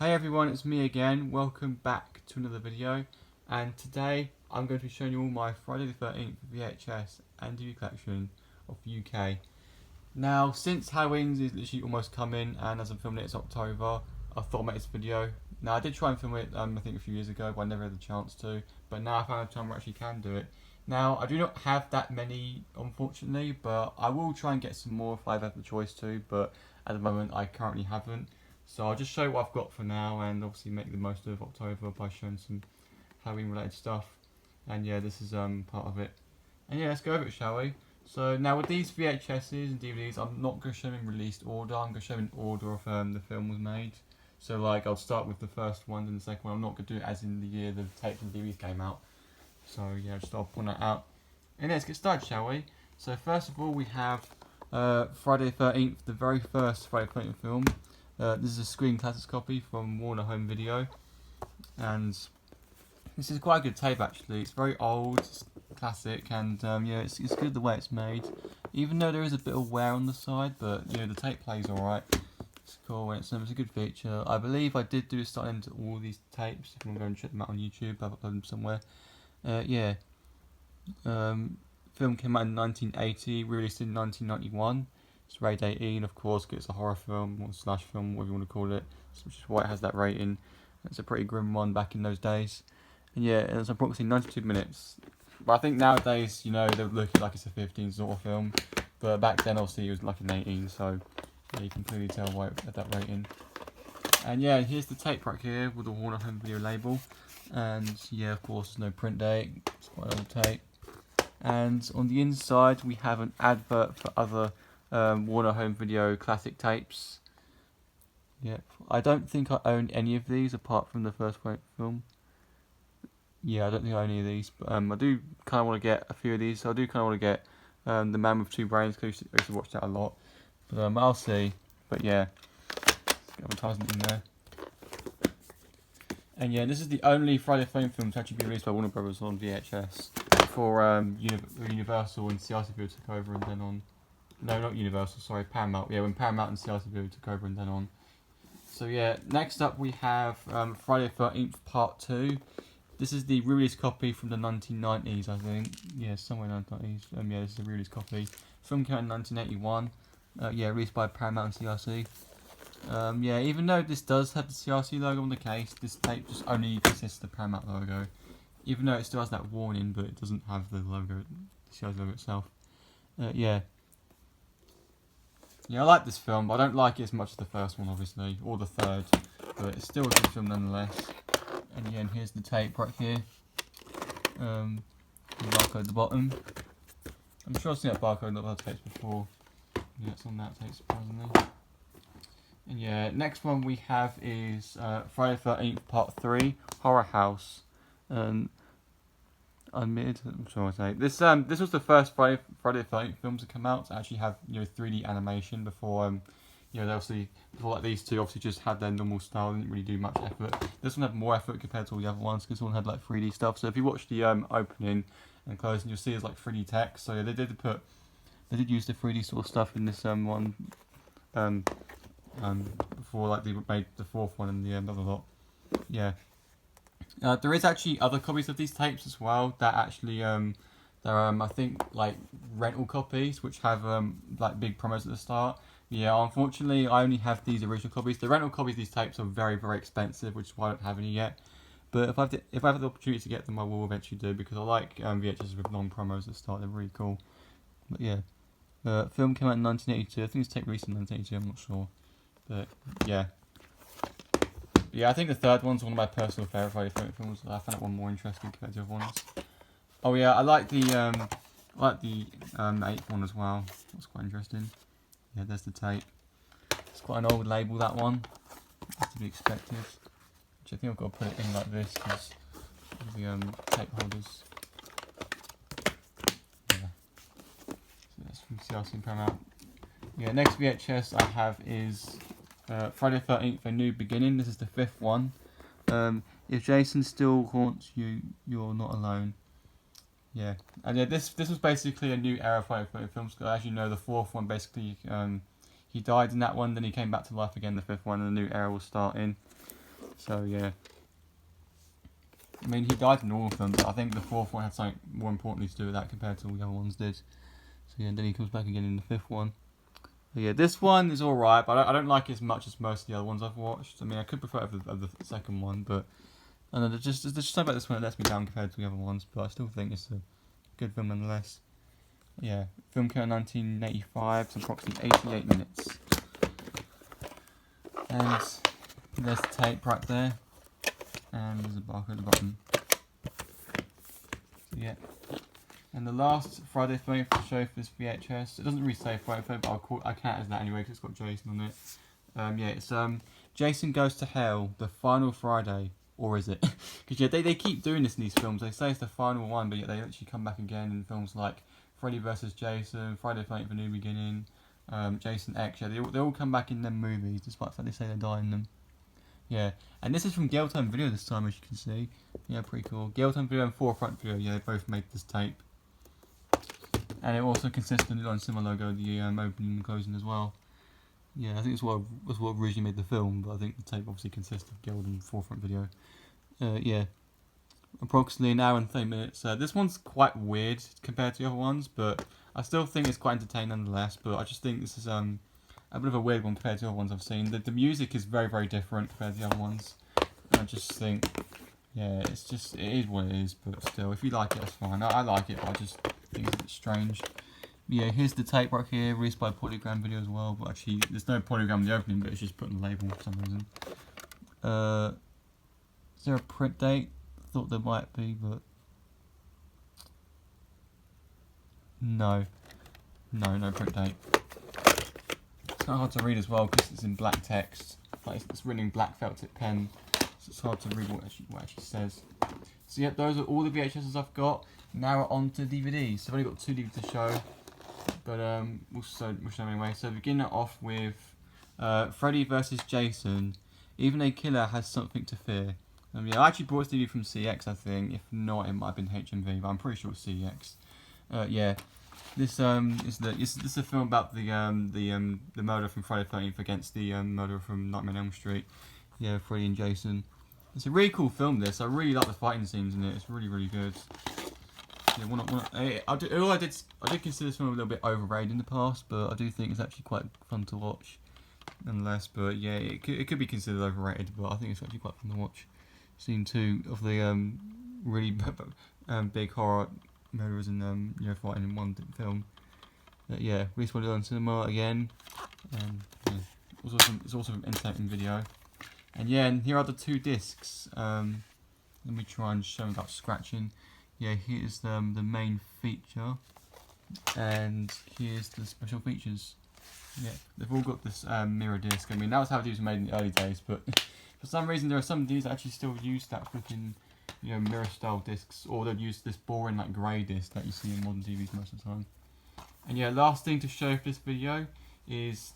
Hey everyone, it's me again. Welcome back to another video, and today I'm going to be showing you all my Friday the 13th VHS and DVD collection of UK. Now, since Halloween is literally almost coming, and as I'm filming it, it's October, I thought I'd make this video. Now, I did try and film it, I think a few years ago, but I never had the chance to. But now I found a time where I actually can do it. Now, I do not have that many, unfortunately, but I will try and get some more if I have the choice to. But at the moment, I currently haven't. So I'll just show you what I've got for now, and obviously make the most of October by showing some Halloween related stuff. And yeah, this is part of it. And yeah, let's go over it, shall we? So now with these VHSs and DVDs, I'm not going to show them in released order. I'm going to show them in order of the film was made. So like I'll start with the first one and the second one. I'm not going to do it as in the year the tapes and DVDs came out. So yeah, just I'll point that out. And let's get started, shall we? So first of all, we have Friday the 13th, the very first Friday the 13th film. This is a Screen Classics copy from Warner Home Video, and this is quite a good tape actually. It's very old, it's classic, and yeah, it's good the way it's made. Even though there is a bit of wear on the side, but you know the tape plays alright. It's cool, and it's a good feature. I believe I did do a start into all these tapes. If you want to go and check them out on YouTube, I've uploaded them somewhere. Yeah. Film came out in 1980, released in 1991. It's rated 18, of course, because it's a horror film or slash film, whatever you want to call it, which is why it has that rating. It's a pretty grim one back in those days. And yeah, it was approximately 92 minutes. But I think nowadays, you know, they would look like it's a 15 sort of film. But back then, obviously, it was like an 18, so yeah, you can clearly tell why it had that rating. And yeah, here's the tape right here with the Warner Home Video label. And yeah, of course, there's no print date. It's quite an old tape. And on the inside, we have an advert for other Warner Home Video classic tapes. Yep. I don't think I own any of these apart from the first film. Yeah, I don't think I own any of these, but I do kind of want to get a few of these. So I do kind of want to get The Man with Two Brains, because I used to watch that a lot. But I'll see. But yeah, get advertisement in there. And yeah, this is the only Friday the 13th film to actually be released by Warner Brothers on VHS before Universal and CRT Video took over and then on. No, not Universal, sorry, Paramount. Yeah, when Paramount and CRT Video took over and then on. So yeah, next up we have Friday the 13th Part 2. This is the re-release copy from the 1990s, I think. Yeah, somewhere in the 1990s. Yeah, this is a re-release copy. Film came out in 1981. Yeah, released by Paramount and CRT. Yeah, even though this does have the CRT logo on the case, this tape just only consists of the Paramount logo. Even though it still has that warning, but it doesn't have the logo, the CRT logo itself. Yeah. Yeah, I like this film, but I don't like it as much as the first one, obviously, or the third, but it's still a good film nonetheless. And yeah, and here's the tape right here. The barcode at the bottom. I'm sure I've seen that barcode on other tapes before. Yeah, it's on that tape, surprisingly. And yeah, next one we have is Friday the 13th Part 3, Horror House. I'm sure I say this. This was the first Friday the 13th film to come out to actually have 3D animation before they obviously before like these two obviously just had their normal style, didn't really do much effort. This one had more effort compared to all the other ones because this one had like 3D stuff. So if you watch the opening and closing, you'll see there's like 3D text. So yeah, they did use the 3D sort of stuff in this one before like they made the fourth one and the other lot. Yeah. There is actually other copies of these tapes as well that actually they're I think like rental copies which have like big promos at the start. Yeah, unfortunately I only have these original copies. The rental copies of these tapes are very, very expensive, which is why I don't have any yet. But if I have the opportunity to get them, I will eventually do, because I like VHS with long promos at the start. They're really cool. But yeah, film came out in 1982. I think it's tape released in 1982. I'm not sure, but yeah. Yeah, I think the third one's one of my personal favourite Friday the 13th films. I found that one more interesting compared to the other ones. Oh yeah, I like the 8th one as well. That's quite interesting. Yeah, there's the tape. It's quite an old label, that one. That's to be expected. Which I think I've got to put it in like this because of the tape holders. Yeah. So that's from CRT and Paramount. Yeah, next VHS I have is Friday the 13th, A New Beginning. This is the 5th one. If Jason still haunts you, you're not alone. Yeah, and yeah, this was basically a new era of Friday the 13th films. As you know, the 4th one basically he died in that one, then he came back to life again. The 5th one, and a new era was starting. So yeah. I mean, he died in all of them, but I think the fourth one had something more importantly to do with that compared to all the other ones did. So yeah, and then he comes back again in the fifth one. But yeah, this one is alright, but I don't like it as much as most of the other ones I've watched. I mean, I could prefer it over the second one, but I don't know, there's just something about this one that lets me down compared to the other ones, but I still think it's a good film nonetheless. Yeah, film came out in 1985, it's approximately 88 minutes. And there's the tape right there, and there's a barcode at the bottom. So yeah. And the last Friday the 13th to show for this VHS, it doesn't really say Friday the 13th, but I count it as that anyway because it's got Jason on it. Yeah, it's Jason Goes to Hell, the final Friday, or is it? Because yeah, they keep doing this in these films. They say it's the final one, but yet they actually come back again in films like Freddy vs. Jason, Friday the 13th: A New Beginning, Jason X. Yeah, they all come back in them movies, despite the fact they say they die in them. Yeah, and this is from Gale Time Video this time, as you can see. Yeah, pretty cool. Gale Time Video and Forefront Video, yeah, they both made this tape. And it also consists of the cinema logo, the opening and closing as well. Yeah, I think it's what originally made the film, but I think the tape obviously consists of Guild and Forefront Video. Yeah, approximately an hour and 30 minutes. This one's quite weird compared to the other ones, but I still think it's quite entertaining nonetheless. But I just think this is a bit of a weird one compared to the other ones I've seen. The music is very, very different compared to the other ones. And I just think, yeah, it is what it is. But still, if you like it, that's fine. I like it, but I just think it's a bit strange. Yeah, here's the tape right here, released by Polygram Video as well, but actually there's no Polygram in the opening, but it's just put on the label for some reason. Is there a print date? Thought there might be, but no print date. It's kind of hard to read as well because it's in black text, like it's written in black felt tip pen, so it's hard to read what it actually says. So yeah, those are all the VHSs I've got. Now we're on to DVDs. So I've only got 2 DVDs to show, but we'll show them anyway. So beginning off with Freddy vs. Jason. Even a killer has something to fear. Yeah, I actually bought this DVD from CX, I think. If not, it might have been HMV, but I'm pretty sure it's CX. Yeah, this is a film about the murder from Friday the 13th against the murderer from Nightmare on Elm Street. Yeah, Freddy and Jason. It's a really cool film. This I really like the fighting scenes in it. It's really, really good. Yeah, I did consider this film a little bit overrated in the past, but I do think it's actually quite fun to watch, nonetheless. But yeah, it could be considered overrated, but I think it's actually quite fun to watch. Scene 2 of the really big horror murderers and fighting in one film. Yeah, released on cinema again. Yeah, it's also an entertaining video. And yeah, and here are the 2 discs. Let me try and show them without scratching. Yeah, here's the main feature, and here's the special features. Yeah, they've all got this mirror disc. I mean, that was how these were made in the early days, but for some reason there are some DVDs that actually still use that flipping, mirror style discs, or they'll use this boring like grey disc that you see in modern TVs most of the time. And yeah, last thing to show for this video is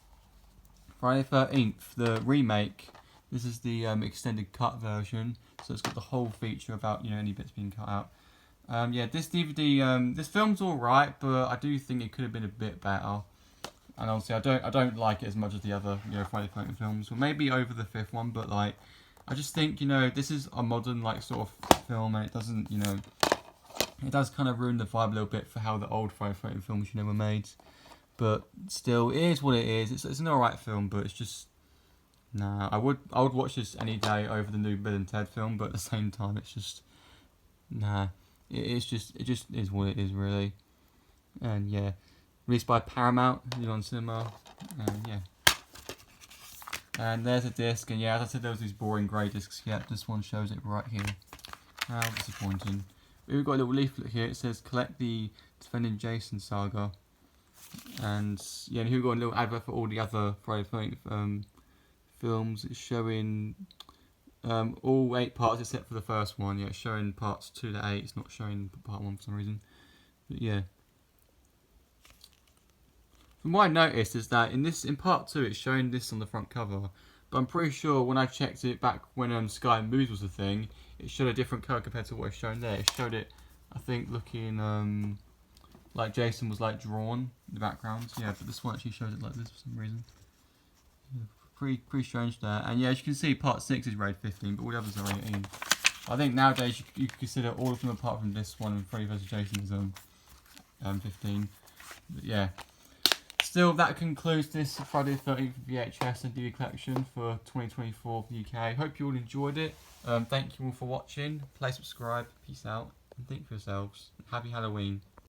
Friday the 13th, the remake. This is the extended cut version, so it's got the whole feature about any bits being cut out. Yeah, this DVD, this film's alright, but I do think it could have been a bit better. And honestly, I don't like it as much as the other, Friday the 13th films. Well, maybe over the 5th one, but like, I just think, this is a modern sort of film, and it doesn't, it does kind of ruin the vibe a little bit for how the old Friday the 13th films, were made. But still, it is what it is. It's an alright film, but it's just, nah. I would watch this any day over the new Bill and Ted film, but at the same time, it's just, nah. It just is what it is, really. And yeah, released by Paramount, on cinema, and yeah. And there's a disc, and yeah, as I said, there was these boring grey discs. Yeah, this one shows it right here. How disappointing. We've got a little leaflet here. It says collect the Defending Jason saga, and yeah, and we've got a little advert for all the other Friday the 13th films. It's showing all 8 parts except for the first one. Yeah, it's showing parts 2 to 8. It's not showing part 1 for some reason. But yeah. From what I noticed is that in part 2 it's showing this on the front cover. But I'm pretty sure when I checked it back when Sky Movies was a thing, it showed a different colour compared to what it's shown there. It showed it, I think, looking like Jason was drawn in the background. Yeah, but this one actually shows it like this for some reason. Yeah. pretty strange there. And yeah, as you can see, part 6 is rated 15, but all the others are 18. I think nowadays you could consider all of them apart from this one and Freddy vs Jason's 15. But yeah. Still, that concludes this Friday the 13th VHS and DVD collection for 2024 for the UK. Hope you all enjoyed it. Thank you all for watching. Please subscribe. Peace out. And think for yourselves. Happy Halloween.